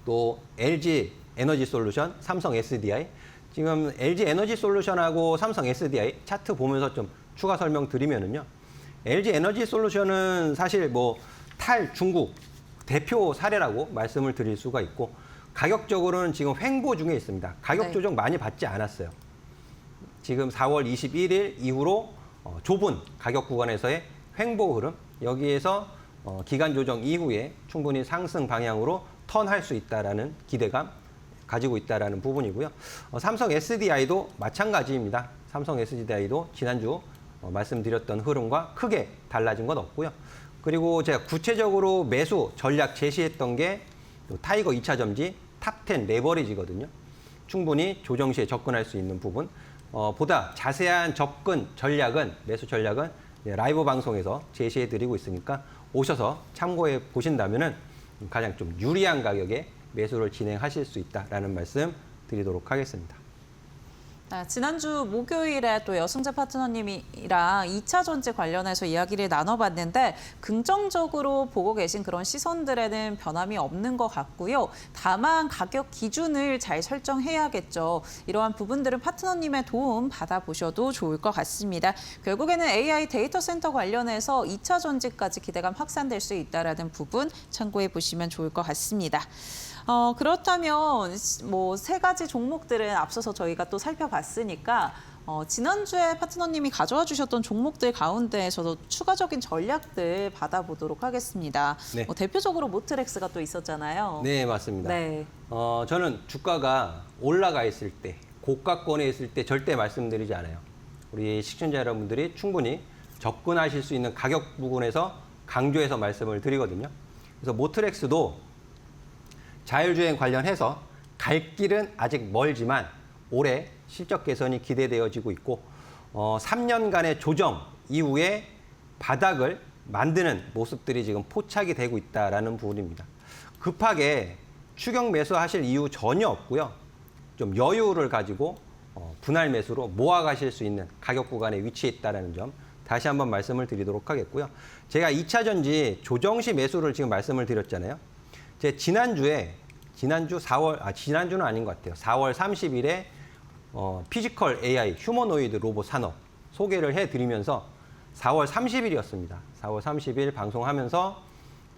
또 LG 에너지 솔루션, 삼성 SDI 지금 LG 에너지 솔루션하고 삼성 SDI 차트 보면서 좀 추가 설명 드리면은요. LG 에너지 솔루션은 사실 탈중국 대표 사례라고 말씀을 드릴 수가 있고 가격적으로는 지금 횡보 중에 있습니다. 가격 조정 많이 받지 않았어요. 지금 4월 21일 이후로 좁은 가격 구간에서의 횡보 흐름 여기에서 기간 조정 이후에 충분히 상승 방향으로 턴할 수 있다라는 기대감 가지고 있다라는 부분이고요. 삼성 SDI도 마찬가지입니다. 삼성 SDI도 지난주 말씀드렸던 흐름과 크게 달라진 건 없고요. 그리고 제가 구체적으로 매수 전략 제시했던 게 타이거 2차 점지 탑10 레버리지거든요. 충분히 조정 시에 접근할 수 있는 부분. 보다 자세한 접근 전략은 매수 전략은 라이브 방송에서 제시해드리고 있으니까 오셔서 참고해 보신다면은 가장 좀 유리한 가격에 매수를 진행하실 수 있다라는 말씀 드리도록 하겠습니다. 네, 지난주 목요일에 또 여승재 파트너님이랑 2차 전지 관련해서 이야기를 나눠봤는데 긍정적으로 보고 계신 그런 시선들에는 변함이 없는 것 같고요. 다만 가격 기준을 잘 설정해야겠죠. 이러한 부분들은 파트너님의 도움 받아보셔도 좋을 것 같습니다. 결국에는 AI 데이터 센터 관련해서 2차 전지까지 기대감 확산될 수 있다는 부분 참고해 보시면 좋을 것 같습니다. 그렇다면 세 가지 종목들은 앞서서 저희가 또 살펴봤으니까 지난주에 파트너님이 가져와 주셨던 종목들 가운데 저도 추가적인 전략들 받아보도록 하겠습니다. 네. 대표적으로 모트렉스가 또 있었잖아요. 네, 맞습니다. 네. 저는 주가가 올라가 있을 때, 고가권에 있을 때 절대 말씀드리지 않아요. 우리 시청자 여러분들이 충분히 접근하실 수 있는 가격 부분에서 강조해서 말씀을 드리거든요. 그래서 모트렉스도 자율주행 관련해서 갈 길은 아직 멀지만 올해 실적 개선이 기대되어지고 있고 3년간의 조정 이후에 바닥을 만드는 모습들이 지금 포착이 되고 있다는 부분입니다. 급하게 추격 매수하실 이유 전혀 없고요. 좀 여유를 가지고 분할 매수로 모아가실 수 있는 가격 구간에 위치해 있다는 점 다시 한번 말씀을 드리도록 하겠고요. 제가 2차 전지 조정 시 매수를 지금 말씀을 드렸잖아요. 제 지난주는 아닌 것 같아요. 4월 30일에 피지컬 AI 휴머노이드 로봇 산업 소개를 해드리면서 4월 30일이었습니다. 4월 30일 방송하면서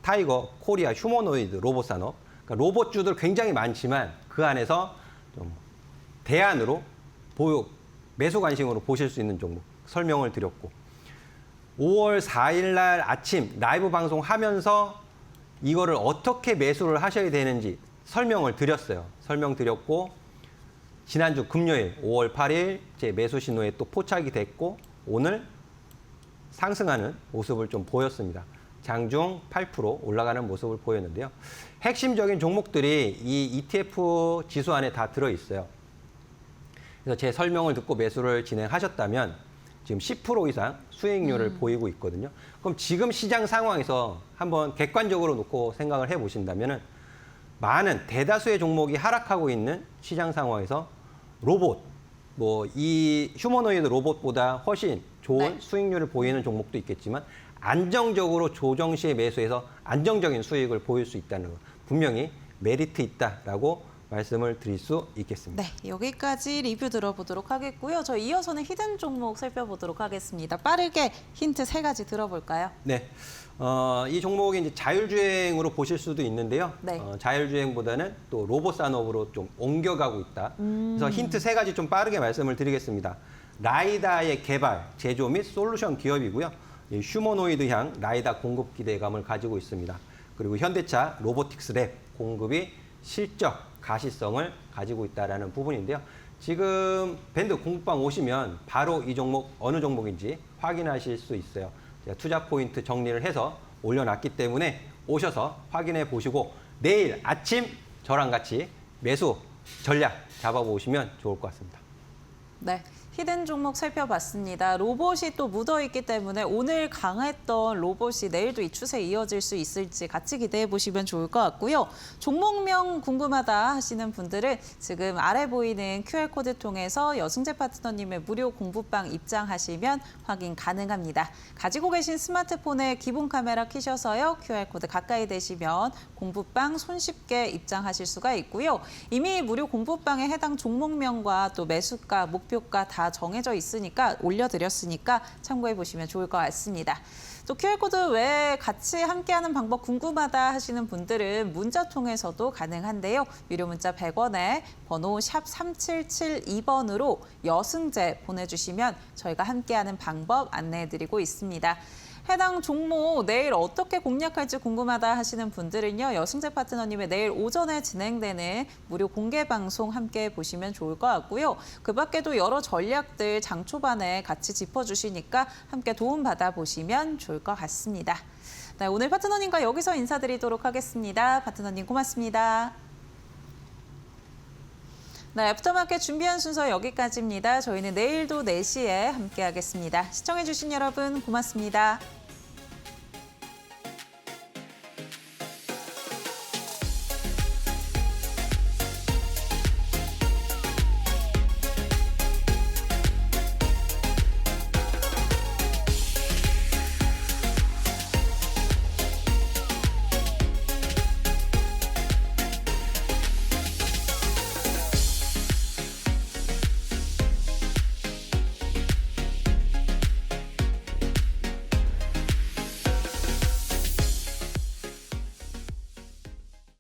타이거 코리아 휴머노이드 로봇 산업, 그러니까 로봇주들 굉장히 많지만 그 안에서 좀 대안으로 매수 관심으로 보실 수 있는 종목 설명을 드렸고 5월 4일 날 아침 라이브 방송하면서 이거를 어떻게 매수를 하셔야 되는지 설명을 드렸어요. 설명드렸고 지난주 금요일 5월 8일 제 매수 신호에 또 포착이 됐고 오늘 상승하는 모습을 좀 보였습니다. 장중 8% 올라가는 모습을 보였는데요. 핵심적인 종목들이 이 ETF 지수 안에 다 들어있어요. 그래서 제 설명을 듣고 매수를 진행하셨다면 지금 10% 이상 수익률을 보이고 있거든요. 그럼 지금 시장 상황에서 한번 객관적으로 놓고 생각을 해보신다면 많은 대다수의 종목이 하락하고 있는 시장 상황에서 로봇, 이 휴머노이드 로봇보다 훨씬 좋은 수익률을 보이는 종목도 있겠지만 안정적으로 조정 시에 매수해서 안정적인 수익을 보일 수 있다는 것, 분명히 메리트 있다라고 말씀을 드릴 수 있겠습니다. 네, 여기까지 리뷰 들어보도록 하겠고요. 저 이어서는 히든 종목 살펴보도록 하겠습니다. 빠르게 힌트 3가지 들어볼까요? 네, 이 종목이 이제 자율주행으로 보실 수도 있는데요. 네. 자율주행보다는 또 로봇 산업으로 좀 옮겨가고 있다. 그래서 힌트 3가지 좀 빠르게 말씀을 드리겠습니다. 라이다의 개발, 제조 및 솔루션 기업이고요. 이 휴머노이드향 라이다 공급 기대감을 가지고 있습니다. 그리고 현대차 로보틱스 랩 공급이 실적, 가시성을 가지고 있다는 부분인데요. 지금 밴드 공급방 오시면 바로 이 종목 어느 종목인지 확인하실 수 있어요. 제가 투자 포인트 정리를 해서 올려놨기 때문에 오셔서 확인해 보시고 내일 아침 저랑 같이 매수 전략 잡아보시면 좋을 것 같습니다. 네. 히든 종목 살펴봤습니다. 로봇이 또 묻어있기 때문에 오늘 강했던 로봇이 내일도 이 추세 이어질 수 있을지 같이 기대해 보시면 좋을 것 같고요. 종목명 궁금하다 하시는 분들은 지금 아래 보이는 QR코드 통해서 여승재 파트너님의 무료 공부방 입장하시면 확인 가능합니다. 가지고 계신 스마트폰에 기본 카메라 켜셔서요. QR코드 가까이 대시면 공부방 손쉽게 입장하실 수가 있고요. 이미 무료 공부방에 해당 종목명과 또 매수가, 목표가 다 정해져 있으니까 올려드렸으니까 참고해 보시면 좋을 것 같습니다. 또 QR코드 외에 같이 함께하는 방법 궁금하다 하시는 분들은 문자 통해서도 가능한데요. 유료 문자 100원에 번호 샵 3772번으로 여승재 보내주시면 저희가 함께하는 방법 안내해드리고 있습니다. 해당 종목 내일 어떻게 공략할지 궁금하다 하시는 분들은요. 여승재 파트너님의 내일 오전에 진행되는 무료 공개 방송 함께 보시면 좋을 것 같고요. 그 밖에도 여러 전략들 장 초반에 같이 짚어주시니까 함께 도움받아 보시면 좋을 것 같습니다. 네, 오늘 파트너님과 여기서 인사드리도록 하겠습니다. 파트너님 고맙습니다. 네, 애프터마켓 준비한 순서 여기까지입니다. 저희는 내일도 4시에 함께하겠습니다. 시청해주신 여러분 고맙습니다.